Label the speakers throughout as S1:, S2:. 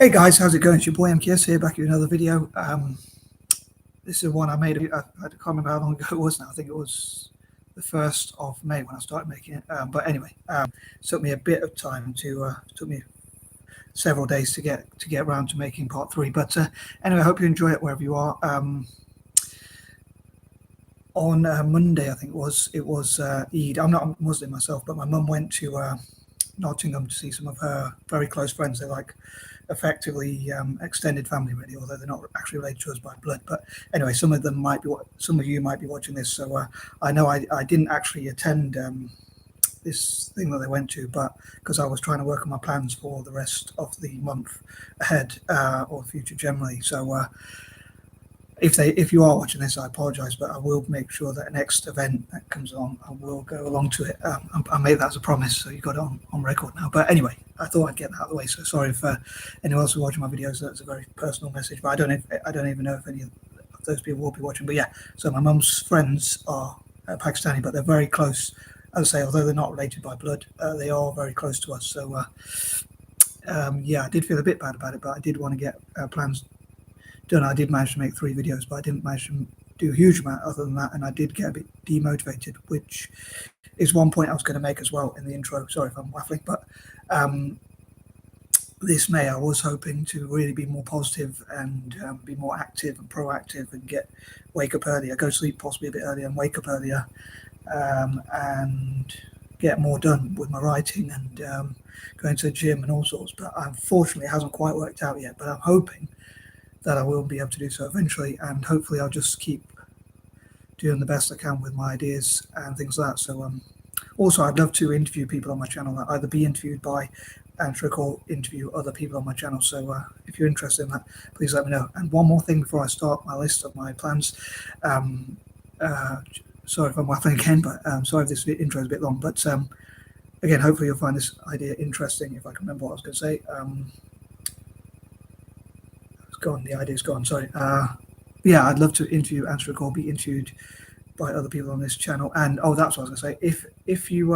S1: Hey guys, how's it going? It's your boy MKS here, back with another video. This is one I made. I can't remember how long ago it was now. I think it was the 1st of May when I started making it. But anyway, it took me a bit of time to. Took me several days to get around to making part 3. But anyway, I hope you enjoy it wherever you are. On Monday, I think it was Eid. I'm not a Muslim myself, but my mum went to Nottingham to see some of her very close friends. They're like effectively extended family, really, although they're not actually related to us by blood. But anyway, some of you might be watching this, so I know I didn't actually attend this thing that they went to, but because I was trying to work on my plans for the rest of the month ahead, or the future generally. So if you are watching this, I apologize, but I will make sure that next event that comes along, I will go along to it. I made that as a promise, so you got it on record now. But anyway, I thought I'd get that out of the way. So sorry if anyone else who's watching my videos. That's a very personal message, but I don't even know if any of those people will be watching. But yeah, so my mum's friends are Pakistani, but they're very close. As I say, although they're not related by blood, they are very close to us. So yeah, I did feel a bit bad about it, but I did want to get plans done. I did manage to make 3 videos, but I didn't manage to do a huge amount other than that, and I did get a bit demotivated, which is one point I was going to make as well in the intro. Sorry if I'm waffling, but this May I was hoping to really be more positive and be more active and proactive and wake up earlier, go to sleep possibly a bit earlier and wake up earlier, and get more done with my writing and going to the gym and all sorts. But unfortunately it hasn't quite worked out yet, but I'm hoping that I will be able to do so eventually, and hopefully I'll just keep doing the best I can with my ideas and things like that. So also I'd love to interview people on my channel, that either be interviewed by Antrick or interview other people on my channel. So if you're interested in that, please let me know. And one more thing before I start my list of my plans. Sorry if I'm waffling again, but sorry if this intro is a bit long, but again, hopefully you'll find this idea interesting. If I can remember what I was going to say. Gone, the idea's gone, sorry. Yeah, I'd love to interview Antrick or be interviewed by other people on this channel. And that's what I was going to say. If you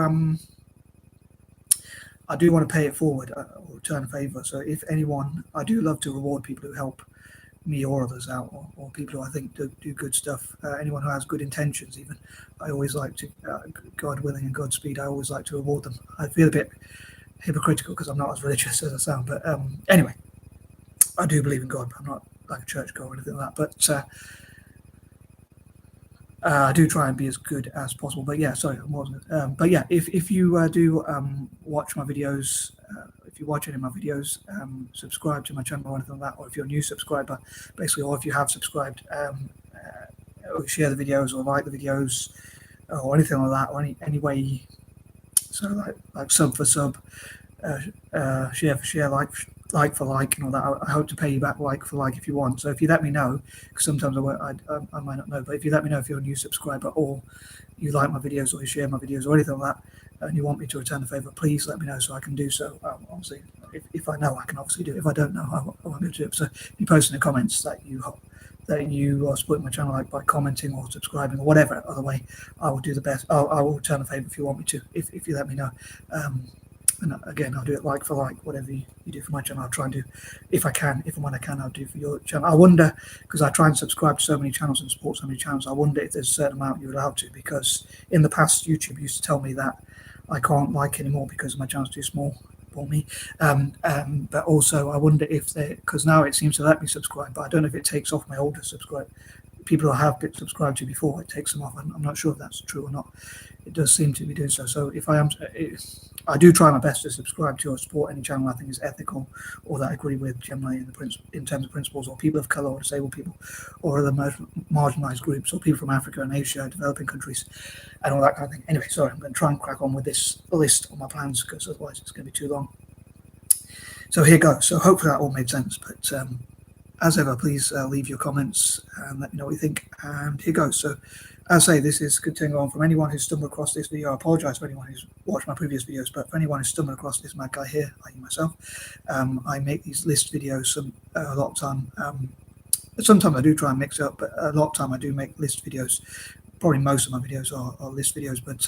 S1: I do want to pay it forward or return a favor. So if anyone, I do love to reward people who help me or others out, or people who I think do good stuff. Anyone who has good intentions, even, I always like to, God willing and Godspeed, I always like to reward them. I feel a bit hypocritical because I'm not as religious as I sound, but anyway, I do believe in God. I'm not like a church goer or anything like that, but I do try and be as good as possible. But yeah, sorry, I wasn't. But yeah, if you do watch my videos, if you watch any of my videos, subscribe to my channel or anything like that, or if you're a new subscriber, basically, or if you have subscribed, or share the videos or like the videos or anything like that, or any way. So like sub for sub, share for share, like for like, and all that. I hope to pay you back like for like if you want. So if you let me know, because sometimes I might not know, but if you let me know if you're a new subscriber or you like my videos or you share my videos or anything like that, and you want me to return a favor, please let me know so I can do so. Obviously, if I know, I can obviously do it. If I don't know, I won't be able to do it. So if you post in the comments that you are supporting my channel, like by commenting or subscribing or whatever other way, I will do the best. I will return a favor if you want me to, if you let me know. And again, I'll do it like for like, whatever you do for my channel, I'll try and do, if I can, if and when I can, I'll do for your channel. I wonder, because I try and subscribe to so many channels and support so many channels, I wonder if there's a certain amount you're allowed to, because in the past, YouTube used to tell me that I can't like anymore because my channel's too small for me. But also, I wonder if because now it seems to let me subscribe, but I don't know if it takes off my older people who have been subscribed to before, it takes them off. I'm not sure if that's true or not. It does seem to be doing so. So if I do try my best to subscribe to or support any channel I think is ethical or that I agree with generally in terms of principles, or people of color or disabled people or other marginalized groups or people from Africa and Asia, developing countries, and all that kind of thing. Anyway, sorry, I'm going to try and crack on with this list of my plans because otherwise it's going to be too long. So here goes. So hopefully that all made sense. But as ever, please leave your comments and let me know what you think. And here goes. So as I say, this is continuing on. From anyone who's stumbled across this video, I apologize for anyone who's watched my previous videos, but for anyone who's stumbled across this mad guy here, like myself, I make these list videos a lot of time. Sometimes I do try and mix it up, but a lot of time I do make list videos. Probably most of my videos are list videos, but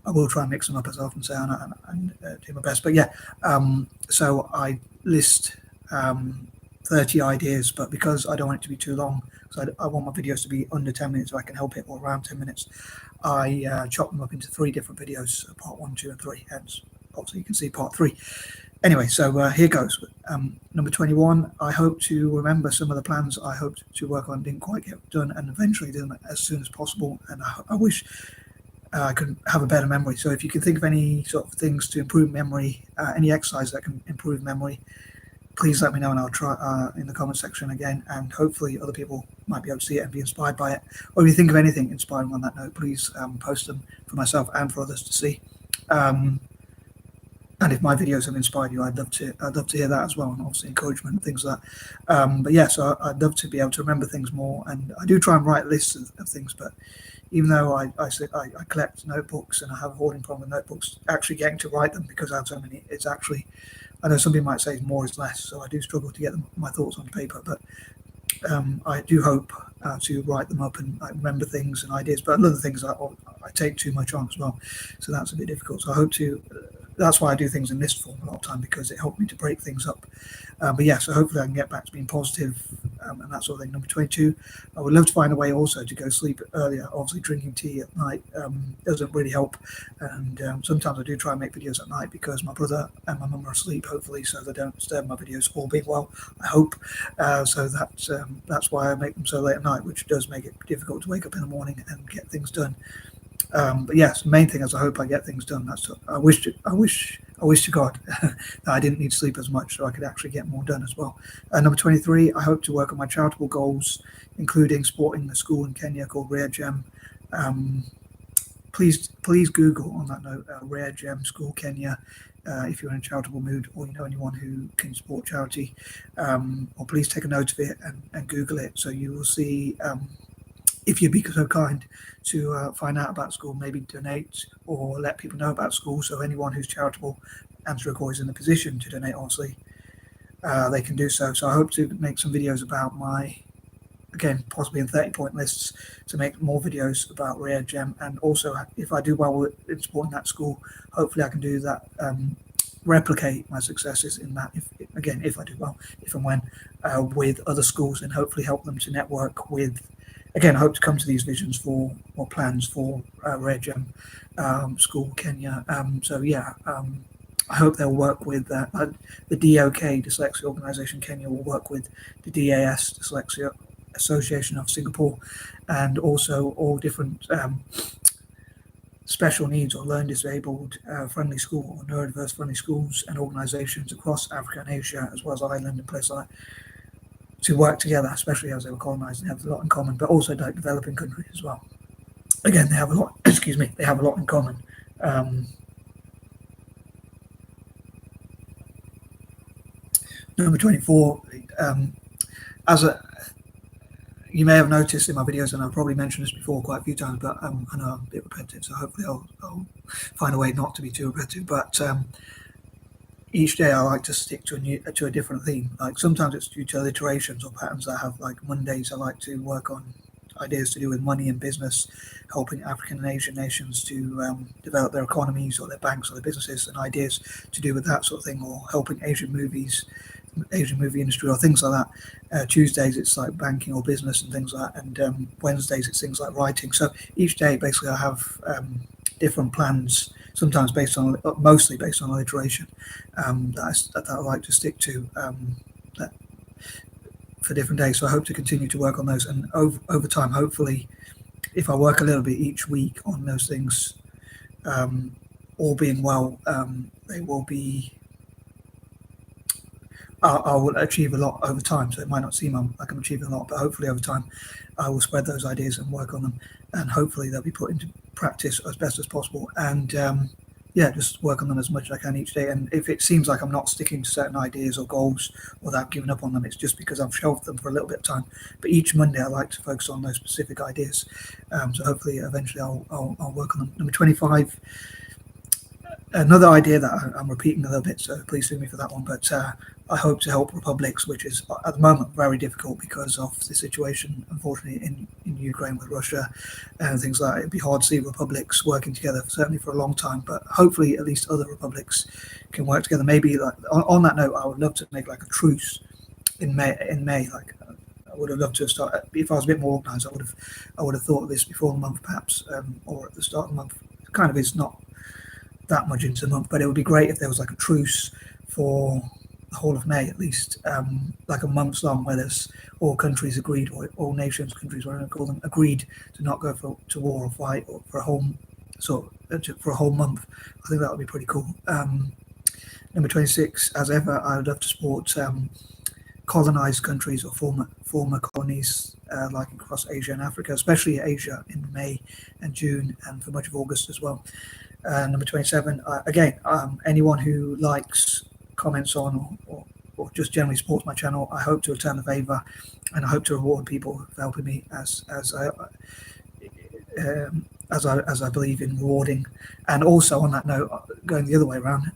S1: I will try and mix them up, as I often say, and do my best. But yeah, so I list 30 ideas, but because I don't want it to be too long, because I want my videos to be under 10 minutes, so I can help it, or around 10 minutes, I chop them up into 3 different videos, part 1, 2, and 3. Hence, obviously, you can see part 3. Anyway, so here goes. Number 21, I hope to remember some of the plans I hoped to work on, didn't quite get done, and eventually do them as soon as possible. And I wish I could have a better memory. So if you can think of any sort of things to improve memory, any exercise that can improve memory, please let me know, and I'll try in the comment section again, and hopefully other people might be able to see it and be inspired by it. Or if you think of anything inspiring on that note, please post them for myself and for others to see. And if my videos have inspired you, I'd love to hear that as well, and obviously encouragement and things like that. But yeah, so I'd love to be able to remember things more, and I do try and write lists of things. But even though I collect notebooks and I have a hoarding problem with notebooks, actually getting to write them, because I have so many, it's actually, I know some people might say more is less, so I do struggle to get my thoughts on paper. But I do hope to write them up and remember things and ideas. But other things I take too much on as well, so that's a bit difficult. So I hope to. That's why I do things in list form a lot of time, because it helped me to break things up. But yeah, so hopefully I can get back to being positive and that sort of thing. Number 22, I would love to find a way also to go sleep earlier. Obviously, drinking tea at night doesn't really help. And sometimes I do try and make videos at night because my brother and my mum are asleep, hopefully, so they don't disturb my videos, all being well, I hope. So that's why I make them so late at night, which does make it difficult to wake up in the morning and get things done. But yes, the main thing is I hope I get things done. I wish to God that I didn't need to sleep as much, so I could actually get more done as well. Number 23, I hope to work on my charitable goals, including supporting the school in Kenya called Rare Gem. Please Google on that note, Rare Gem School Kenya, if you're in a charitable mood, or you know anyone who can support charity, or please take a note of it and Google it, so you will see. If you'd be so kind to find out about school, maybe donate or let people know about school. So anyone who's charitable and is in the position to donate, obviously, they can do so. So I hope to make some videos about again, possibly in 30-point lists, to make more videos about Rare Gem. And also, if I do well in supporting that school, hopefully I can do that, replicate my successes in that, if I do well, if and when, with other schools, and hopefully help them to network with. Again, I hope to come to these visions or plans for Rare Gem School Kenya. So yeah, I hope they'll work with the D.O.K Dyslexia Organisation Kenya will work with the DAS Dyslexia Association of Singapore, and also all different special needs or learn disabled friendly school or neurodiverse friendly schools and organisations across Africa and Asia, as well as Ireland and places like that, to work together, especially as they were colonized, and have a lot in common, but also like developing countries as well. Again, they have a lot, they have a lot in common. Number 24, you may have noticed in my videos, and I've probably mentioned this before quite a few times, but I know I'm a bit repetitive, so hopefully I'll find a way not to be too repetitive. But each day I like to stick to a different theme. Like sometimes it's due to alliterations or patterns that I have. Like Mondays I like to work on ideas to do with money and business, helping African and Asian nations to develop their economies or their banks or their businesses, and ideas to do with that sort of thing, or helping Asian movie industry or things like that. Tuesdays it's like banking or business and things like that, and Wednesdays it's things like writing. So each day basically I have different plans, sometimes mostly based on alliteration, that I like to stick to for different days. So I hope to continue to work on those, and over time, hopefully, if I work a little bit each week on those things, all being well, they will be. I will achieve a lot over time. So it might not seem like I'm achieving a lot, but hopefully over time, I will spread those ideas and work on them, and hopefully they'll be put into practice as best as possible. And yeah, just work on them as much as I can each day. And if it seems like I'm not sticking to certain ideas or goals, or that I've given up on them, it's just because I've shelved them for a little bit of time. But each Monday I like to focus on those specific ideas. So hopefully eventually I'll work on them. Number 25, another idea that I'm repeating a little bit, so please sue me for that one, but I hope to help republics, which is at the moment very difficult because of the situation, unfortunately, in Ukraine with Russia and things like that. It'd be hard to see republics working together, certainly for a long time, but hopefully at least other republics can work together. Maybe like on that note, I would love to make like a truce in May. Like I would have loved to start. If I was a bit more organised, I would have thought of this before the month, perhaps, or at the start of the month. It kind of is not that much into the month, but it would be great if there was like a truce for the whole of May, at least, like a month's long, where there's all countries agreed, or all nations, countries, whatever I call them, agreed to not go to war or fight or for a whole month. I think that would be pretty cool. Number 26, as ever, I would love to support colonized countries or former colonies, like across Asia and Africa, especially Asia in May and June, and for much of August as well. Number 27, again, anyone who likes, comments on, or just generally supports my channel, I hope to return the favour, and I hope to reward people for helping me as I believe in rewarding. And also on that note, going the other way around,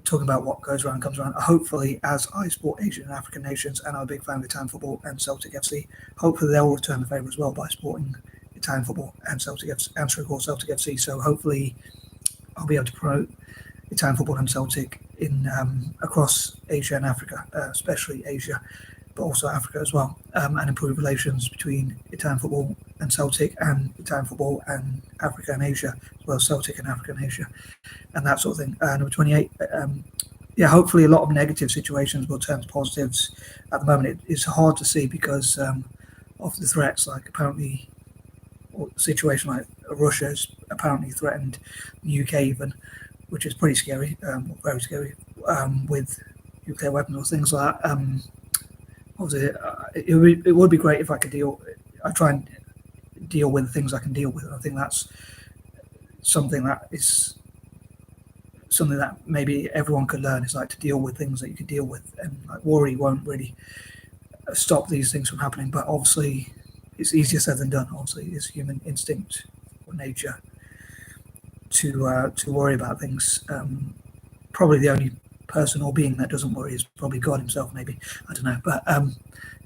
S1: talking about what goes around comes around. Hopefully, as I support Asian and African nations, and I'm a big fan of Italian football and Celtic FC, hopefully they'll return the favour as well by supporting Italian football and Celtic FC. So hopefully I'll be able to promote Italian football and Celtic in across Asia and Africa, especially Asia, but also Africa as well, and improve relations between Italian football and Celtic, and Italian football and Africa and Asia, as well as Celtic and Africa and Asia, and that sort of thing. Number 28, yeah, hopefully a lot of negative situations will turn to positives. At the moment, it's hard to see because of the threats, like apparently, or a situation like Russia has apparently threatened the UK even, which is pretty scary, very scary, with nuclear weapons or things like that. Obviously, it would be great if I could I try and deal with the things I can deal with. I think that's something that maybe everyone could learn, is like to deal with things that you can deal with, and like worry won't really stop these things from happening. But obviously, it's easier said than done. Obviously, it's human instinct or nature to worry about things. Probably the only person or being that doesn't worry is probably God himself, maybe. I don't know. But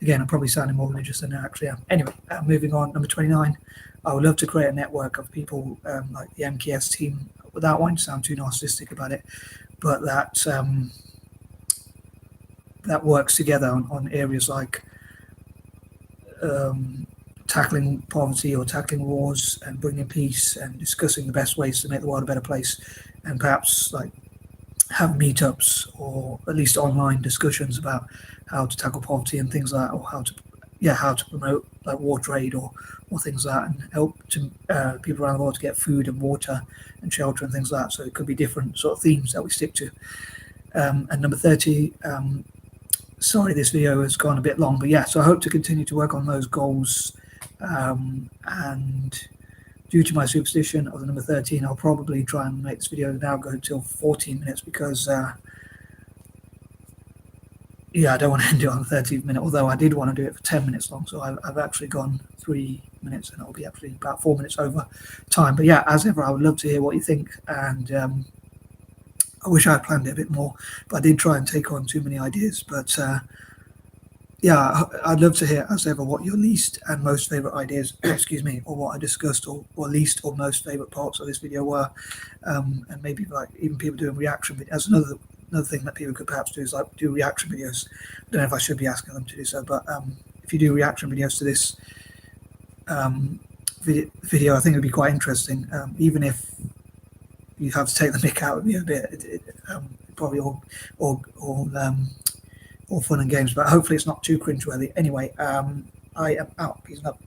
S1: again, I'm probably sounding more religious than I actually am. Anyway, moving on. Number 29, I would love to create a network of people like the MKS team, without wanting to sound too narcissistic about it, but that works together on areas like tackling poverty or tackling wars and bringing peace and discussing the best ways to make the world a better place, and perhaps like have meetups or at least online discussions about how to tackle poverty and things like that, or how to promote like war trade or things like that, and help to people around the world to get food and water and shelter and things like that. So it could be different sort of themes that we stick to. And number 30, sorry this video has gone a bit long, but yeah, so I hope to continue to work on those goals, and due to my superstition of the number 13, I'll probably try and make this video now go till 14 minutes because yeah, I don't want to end it on the 13th minute, although I did want to do it for 10 minutes long. So I've actually gone 3 minutes, and I'll be actually about 4 minutes over time. But yeah, as ever, I would love to hear what you think, and I wish I had planned it a bit more, but I did try and take on too many ideas. But yeah, I'd love to hear, as ever, what your least and most favorite ideas, excuse me, or what I discussed, or least or most favorite parts of this video were, and maybe like even people doing reaction videos. Another thing that people could perhaps do is like do reaction videos. I don't know if I should be asking them to do so, but if you do reaction videos to this video, I think it would be quite interesting, even if you have to take the mick out of me a bit. Probably all fun and games, but hopefully it's not too cringeworthy. Anyway, I am out. Peace and love.